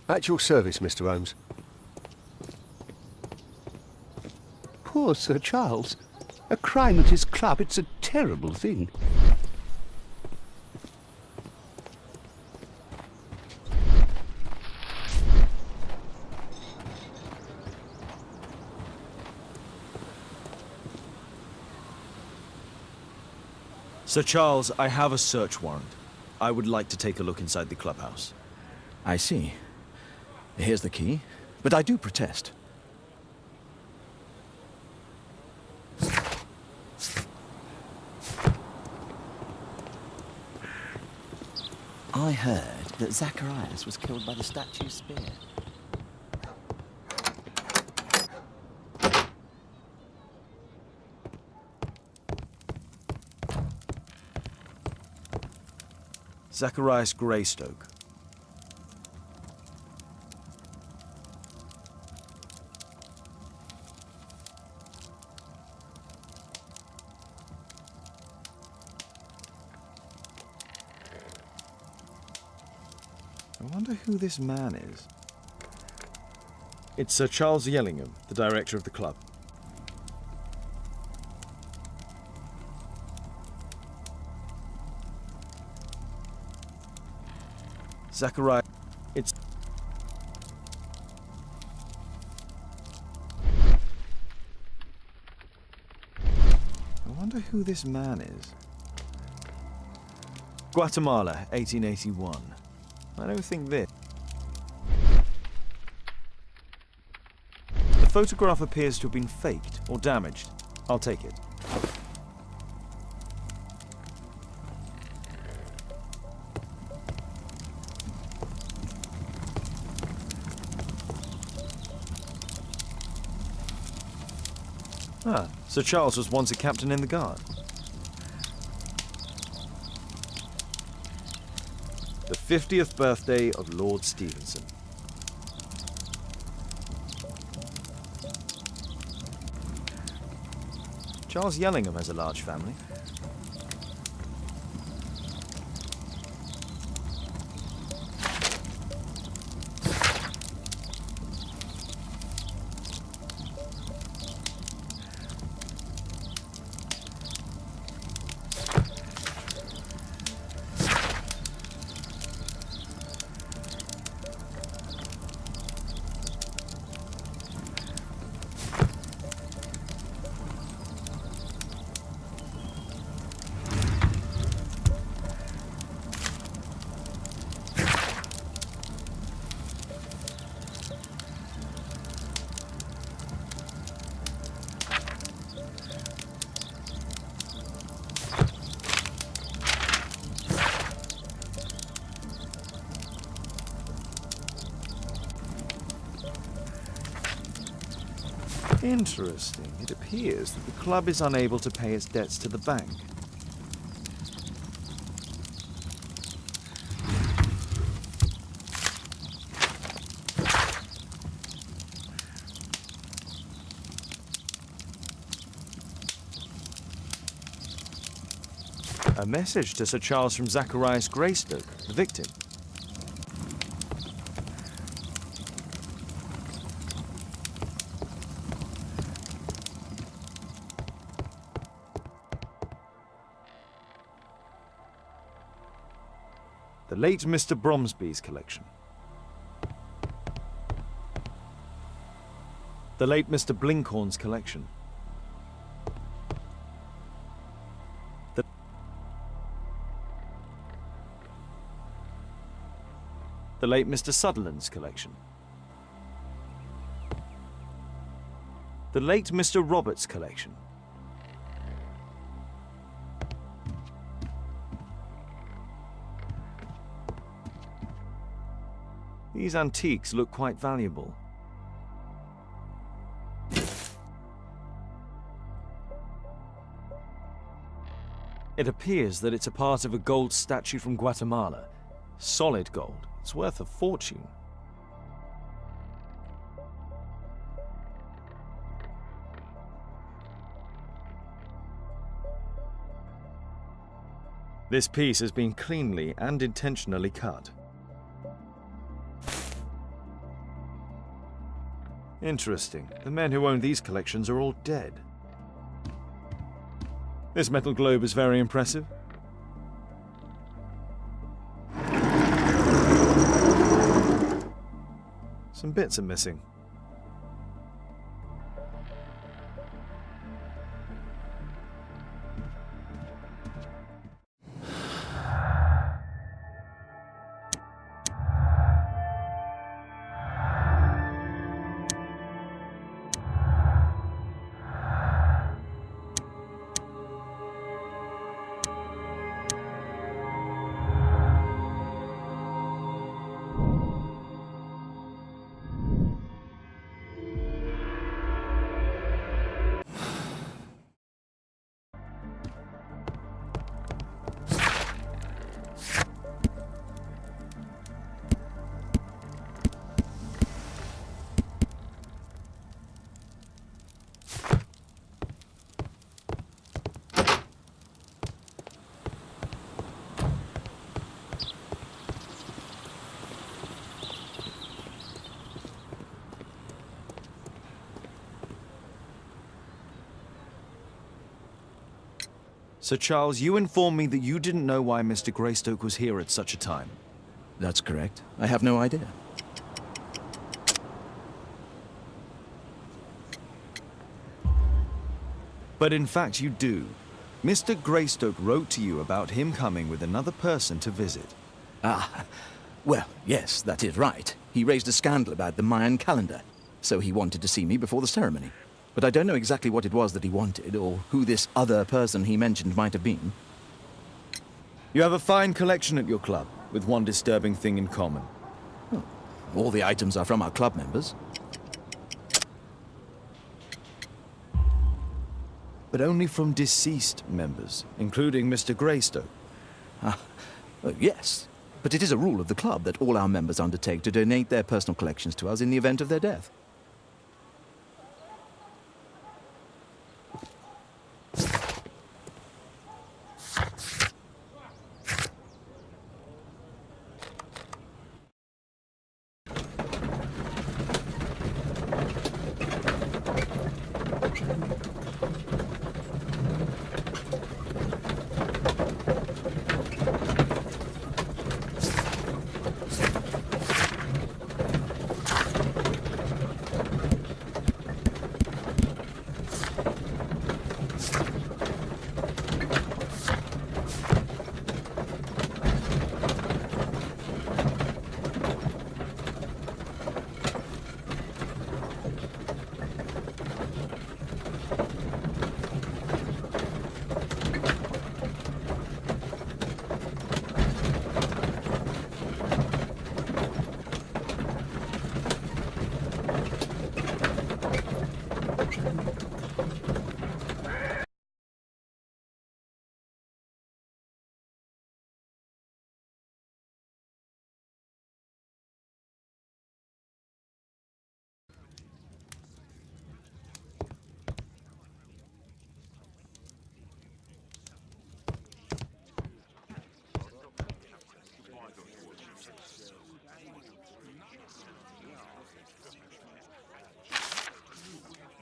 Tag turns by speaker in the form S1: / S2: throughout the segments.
S1: At your service, Mr. Holmes.
S2: Poor Sir Charles. A crime at his club, it's a terrible thing.
S3: Sir Charles, I have a search warrant. I would like to take a look inside the clubhouse.
S4: I see. Here's the key, but I do protest. I heard that Zacharias was killed by the statue's spear.
S3: Zacharias Greystoke. I wonder who this man is. It's Sir Charles Yellingham, the director of the club. Zachariah, it's... I wonder who this man is. Guatemala, 1881. I don't think this. The photograph appears to have been faked or damaged. I'll take it. Ah, Sir Charles was once a captain in the guard. The 50th birthday of Lord Stevenson. Charles Yellingham has a large family. Interesting. It appears that the club is unable to pay its debts to the bank. A message to Sir Charles from Zacharias Greystoke, the victim. The late Mr. Bromsby's collection. The late Mr. Blinkhorn's collection. The late Mr. Sutherland's collection. The late Mr. Roberts' collection. These antiques look quite valuable. It appears that it's a part of a gold statue from Guatemala. Solid gold. It's worth a fortune. This piece has been cleanly and intentionally cut. Interesting. The men who own these collections are all dead. This metal globe is very impressive. Some bits are missing. Sir Charles, you informed me that you didn't know why Mr. Greystoke was here at such a time.
S4: That's correct. I have no idea.
S3: But in fact you do. Mr. Greystoke wrote to you about him coming with another person to visit.
S4: Ah, well, yes, that is right. He raised a scandal about the Mayan calendar, so he wanted to see me before the ceremony. But I don't know exactly what it was that he wanted, or who this other person he mentioned might have been.
S3: You have a fine collection at your club, with one disturbing thing in common.
S4: All the items are from our club members.
S3: But only from deceased members, including Mr. Greystoke.
S4: Yes, but it is a rule of the club that all our members undertake to donate their personal collections to us in the event of their death.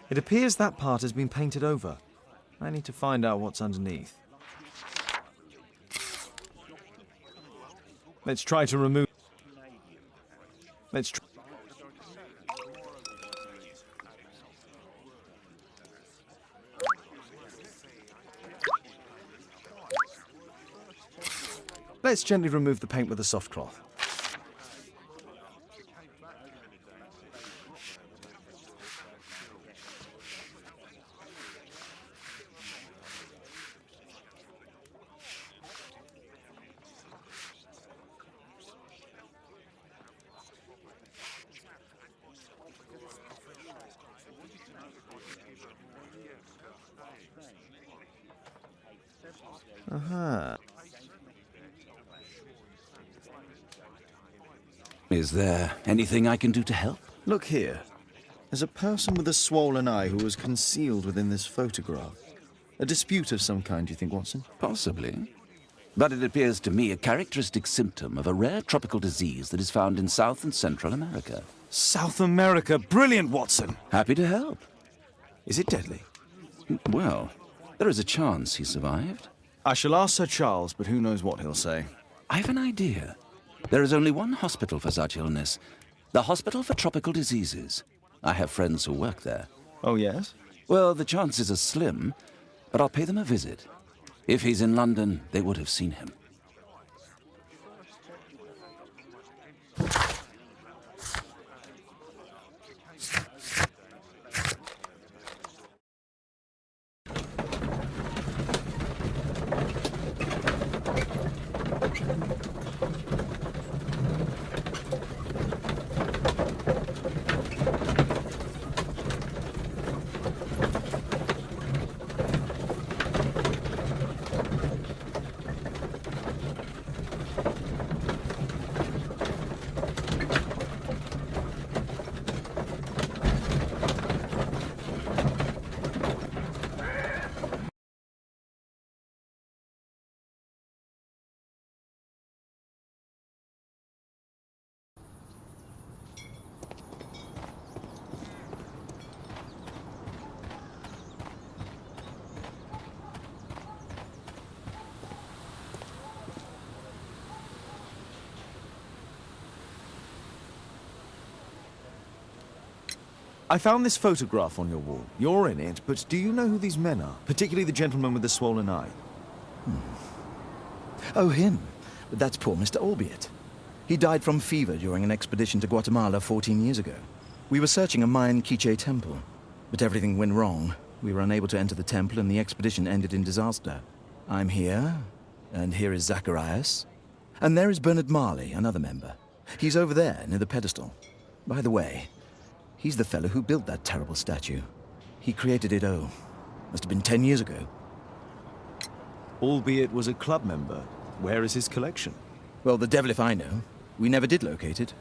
S3: It appears that part has been painted over. I need to find out what's underneath. Let's try to remove... Let's try... Let's gently remove the paint with a soft cloth. Aha.
S4: Is there anything I can do to help?
S3: Look here. There's a person with a swollen eye who was concealed within this photograph. A dispute of some kind, do you think, Watson?
S2: Possibly.
S1: but it appears to me a characteristic symptom of a rare tropical disease that is found in South and Central America.
S3: South America. Brilliant, Watson.
S1: Happy to help.
S3: Is it deadly?
S1: Well, there is a chance he survived.
S3: I shall ask Sir Charles, but who knows what he'll say.
S1: I've an idea. There is only one hospital for such illness. The Hospital for Tropical Diseases. I have friends who work there.
S3: Oh, yes?
S1: Well, the chances are slim, but I'll pay them a visit. If he's in London, they would have seen him.
S3: I found this photograph on your wall. You're in it, but do you know who these men are? Particularly the gentleman with the swollen eye.
S4: Oh, him. But that's poor Mr. Albiot. He died from fever during an expedition to Guatemala 14 years ago. We were searching a Mayan Quiche temple, but everything went wrong. We were unable to enter the temple, and the expedition ended in disaster. I'm here, and here is Zacharias. And there is Bernard Marley, another member. He's over there, near the pedestal. By the way, he's the fellow who built that terrible statue. He created it, must have been 10 years ago.
S3: Albeit was a club member. Where is his collection?
S4: Well, the devil if I know. We never did locate it.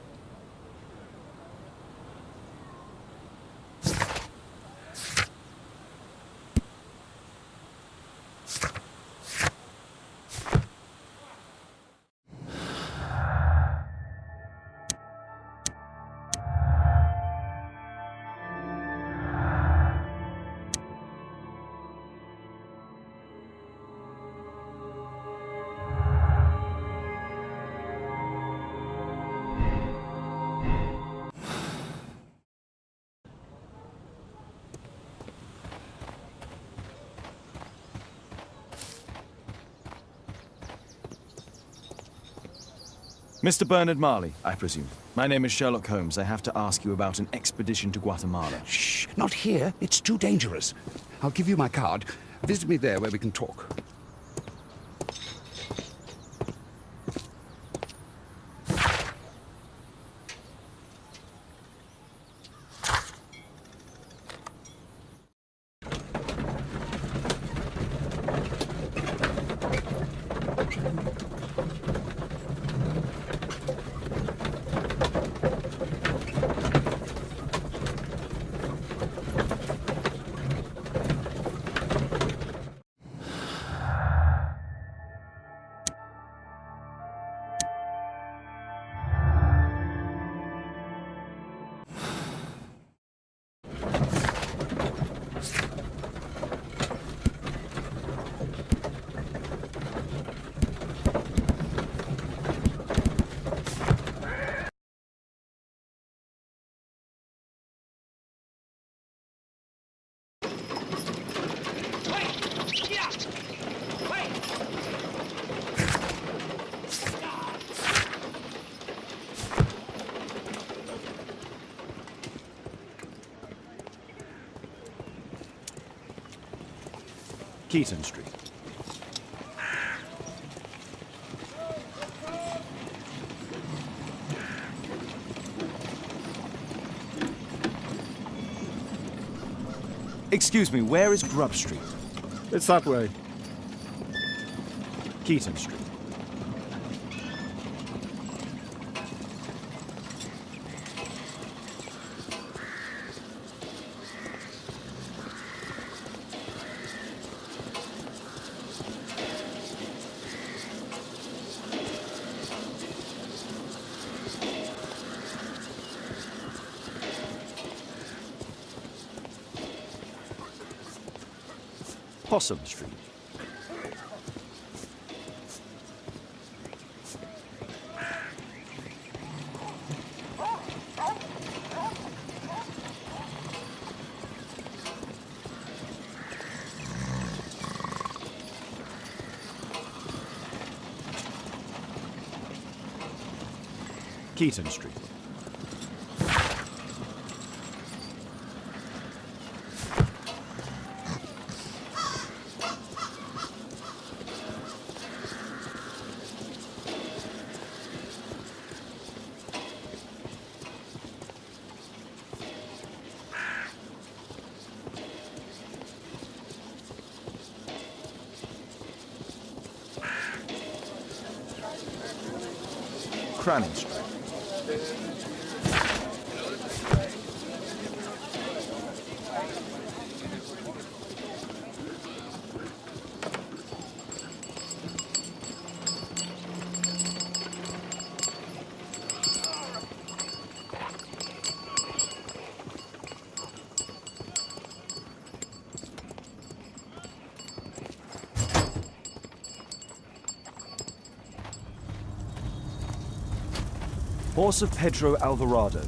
S3: Mr. Bernard Marley, I presume. My name is Sherlock Holmes. I have to ask you about an expedition to Guatemala.
S2: Shh, not here. It's too dangerous. I'll give you my card. Visit me there where we can talk.
S3: Keaton Street. Excuse me, where is Grub Street?
S5: It's that way.
S3: Keaton Street. Possum Street. Keaton Street. Cranning Street. Horse of Pedro Alvarado.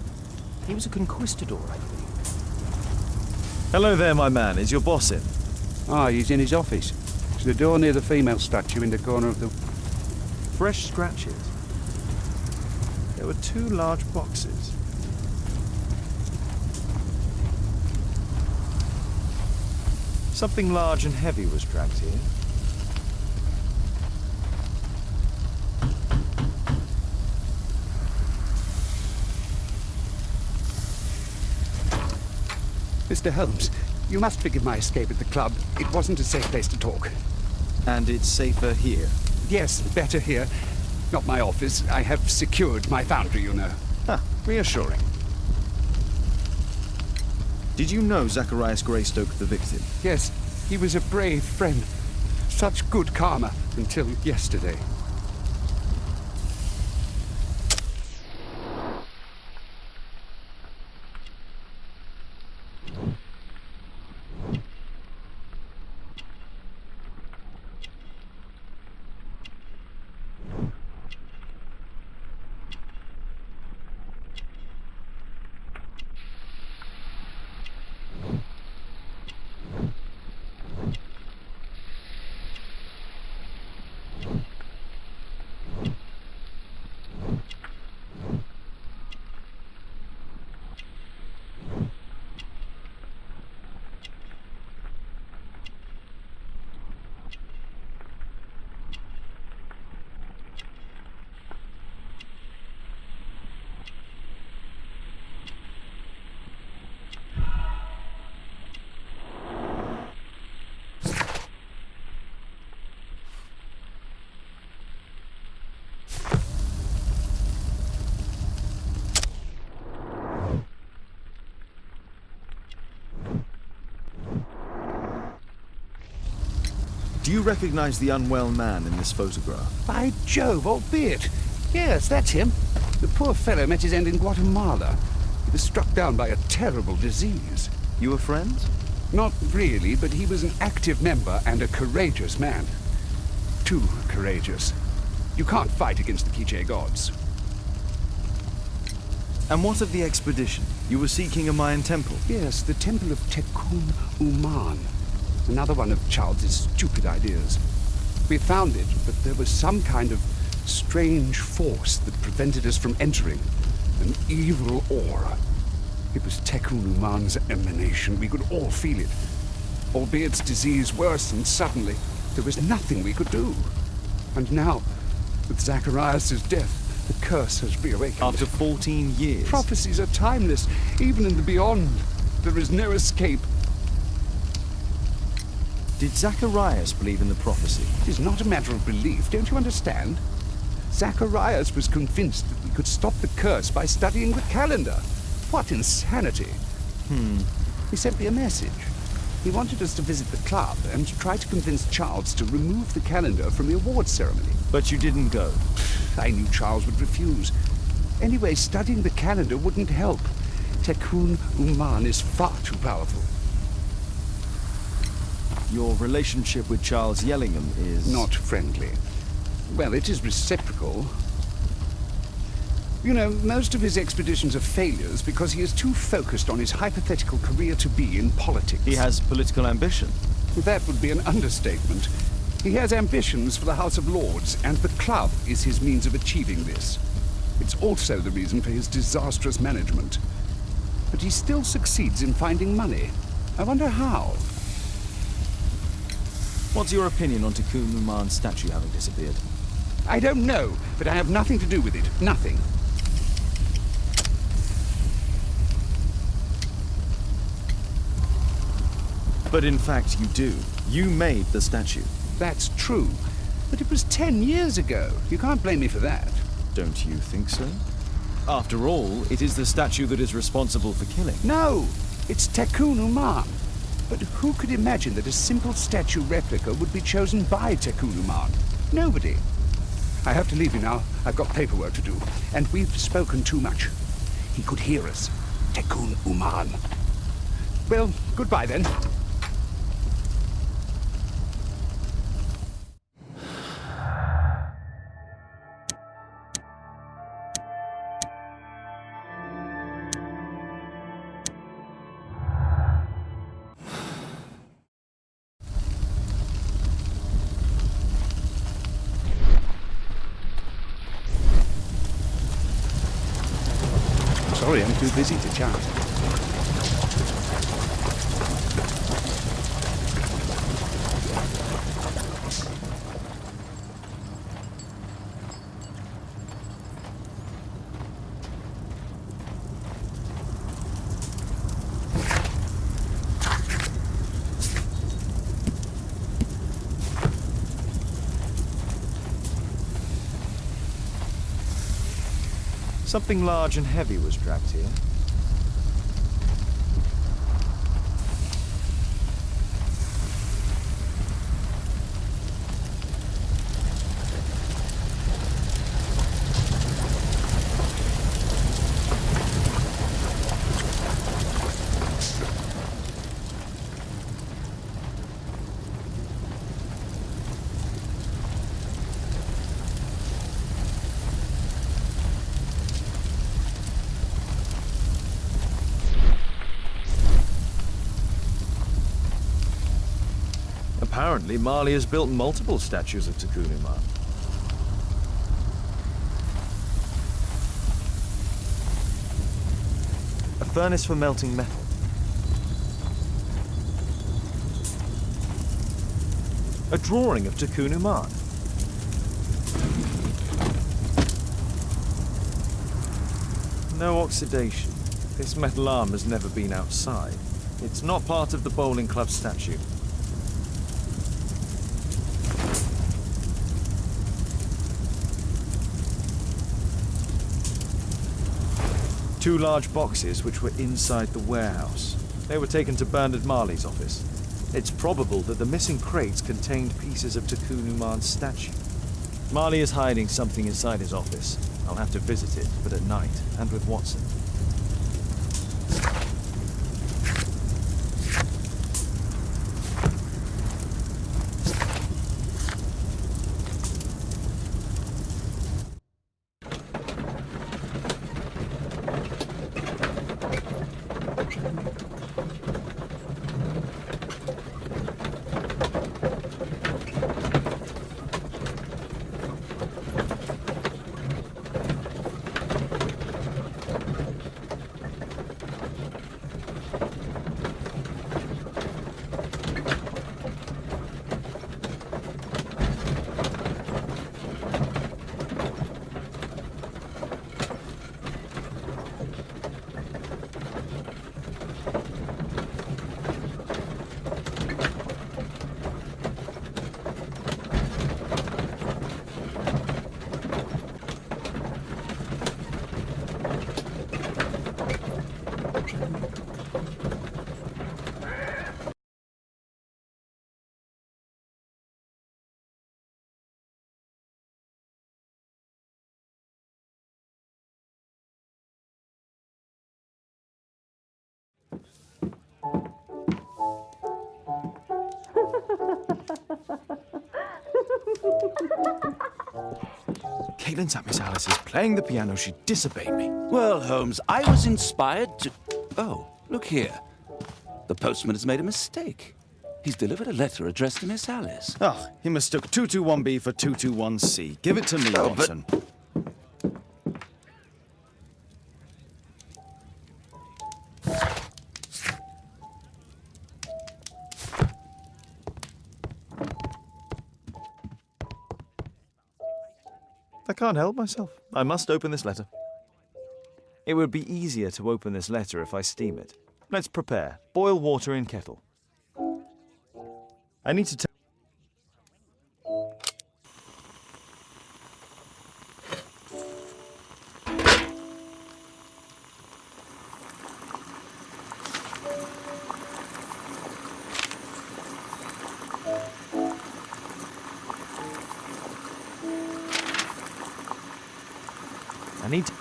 S3: He was a conquistador, I believe. Hello there, my man. Is your boss in?
S2: Ah, he's in his office. It's the door near the female statue in the corner of the...
S3: Fresh scratches. There were 2 large boxes. Something large and heavy was dragged here.
S2: Mr. Holmes, you must forgive my escape at the club. It wasn't a safe place to talk.
S3: And it's safer here.
S2: Yes, better here. Not my office. I have secured my foundry, you know.
S3: Ah, reassuring. Did you know Zacharias Greystoke, the victim?
S2: Yes, he was a brave friend. Such good karma until yesterday.
S3: Do you recognize the unwell man in this photograph?
S2: By Jove, albeit. Yes, that's him. The poor fellow met his end in Guatemala. He was struck down by a terrible disease.
S3: You were friends?
S2: Not really, but he was an active member and a courageous man. Too courageous. You can't fight against the Quiche gods.
S3: And what of the expedition? You were seeking a Mayan temple?
S2: Yes, the temple of Tekun Uman. Another one of Charles's stupid ideas. We found it, but there was some kind of strange force that prevented us from entering. An evil aura. It was Tekun Uman's emanation. We could all feel it. Albeit its disease worsened suddenly, there was nothing we could do. And now, with Zacharias' death, the curse has reawakened.
S3: After 14 years?
S2: Prophecies are timeless, even in the beyond. There is no escape.
S3: Did Zacharias believe in the prophecy?
S2: It is not a matter of belief, don't you understand? Zacharias was convinced that we could stop the curse by studying the calendar. What insanity! He sent me a message. He wanted us to visit the club and try to convince Charles to remove the calendar from the awards ceremony.
S3: But you didn't go?
S2: I knew Charles would refuse. Anyway, studying the calendar wouldn't help. Tekun Uman is far too powerful.
S3: Your relationship with Charles Yellingham is...
S2: Not friendly. Well, it is reciprocal. You know, most of his expeditions are failures because he is too focused on his hypothetical career to be in politics.
S3: He has political ambition.
S2: That would be an understatement. He has ambitions for the House of Lords, and the club is his means of achieving this. It's also the reason for his disastrous management. But he still succeeds in finding money. I wonder how.
S3: What's your opinion on Tikkun Uman's statue having disappeared?
S2: I don't know, but I have nothing to do with it. Nothing.
S3: But in fact, you do. You made the statue.
S2: That's true. But it was 10 years ago. You can't blame me for that.
S3: Don't you think so? After all, it is the statue that is responsible for killing.
S2: No! It's Tikkun Uman. But who could imagine that a simple statue replica would be chosen by Tikkun Uman? Nobody. I have to leave you now. I've got paperwork to do. And we've spoken too much. He could hear us. Tikkun Uman. Well, goodbye then. Sorry, I'm too busy to chat.
S3: Something large and heavy was dragged here. Apparently, Marley has built multiple statues of Tikkun Uman. A furnace for melting metal. A drawing of Tikkun Uman. No oxidation. This metal arm has never been outside. It's not part of the bowling club statue. Two large boxes which were inside the warehouse. They were taken to Bernard Marley's office. It's probable that the missing crates contained pieces of Tikkun Uman's statue. Marley is hiding something inside his office. I'll have to visit it, but at night, and with Watson. Caitlin's at Miss Alice's playing the piano. She disobeyed me.
S1: Well, Holmes, I was inspired to... Oh, look here. The postman has made a mistake. He's delivered a letter addressed to Miss Alice.
S3: Oh, he mistook 221B for 221C. Give it to me, Watson. I can't help myself. I must open this letter. It would be easier to open this letter if I steam it. Let's prepare. Boil water in kettle. I need to tell... I need to...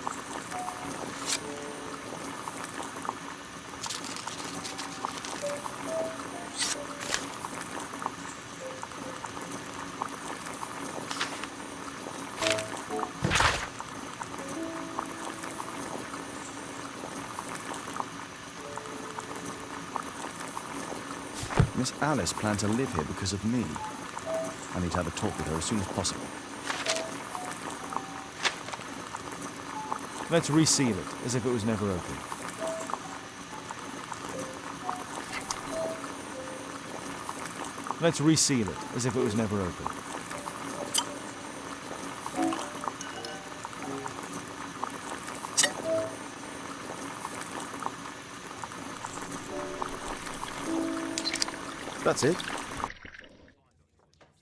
S3: Miss Alice planned to live here because of me. I need to have a talk with her as soon as possible. Let's reseal it, as if it was never opened. Let's reseal it, as if it was never opened. That's it.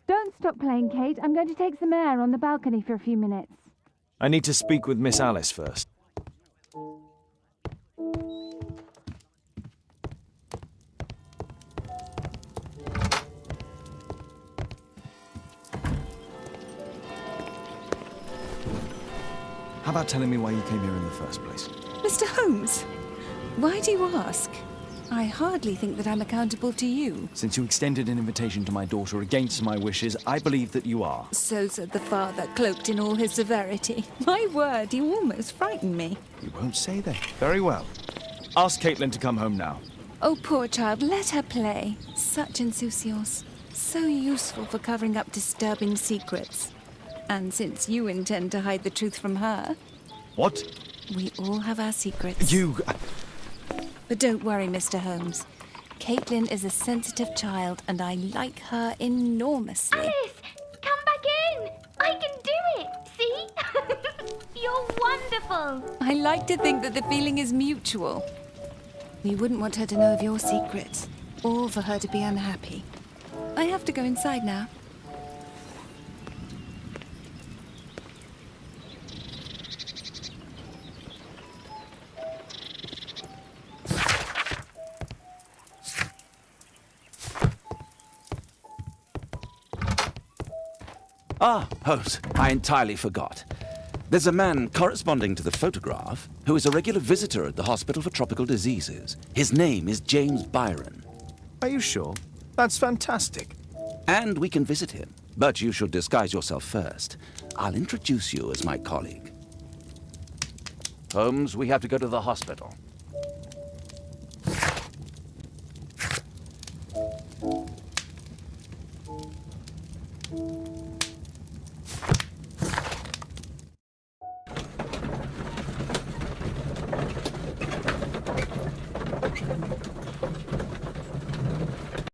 S5: Don't stop playing, Kate. I'm going to take some air on the balcony for a few minutes.
S3: I need to speak with Miss Alice first. How about telling me why you came here in the first place?
S5: Mr. Holmes, why do you ask? I hardly think that I'm accountable to you.
S3: Since you extended an invitation to my daughter against my wishes, I believe that you are.
S5: So said the father, cloaked in all his severity. My word, you almost frightened me.
S3: You won't say that. Very well. Ask Caitlin to come home now.
S5: Oh, poor child, let her play. Such insouciance. So useful for covering up disturbing secrets. And since you intend to hide the truth from her...
S3: What?
S5: We all have our secrets.
S3: You...
S5: But don't worry, Mr. Holmes. Caitlin is a sensitive child, and I like her enormously.
S6: Alice, come back in. I can do it. See? You're wonderful.
S5: I like to think that the feeling is mutual. We wouldn't want her to know of your secrets, or for her to be unhappy. I have to go inside now.
S1: Ah, Holmes, I entirely forgot. There's a man corresponding to the photograph who is a regular visitor at the Hospital for Tropical Diseases. His name is James Byron.
S3: Are you sure? That's fantastic.
S1: And we can visit him, but you should disguise yourself first. I'll introduce you as my colleague. Holmes, we have to go to the hospital.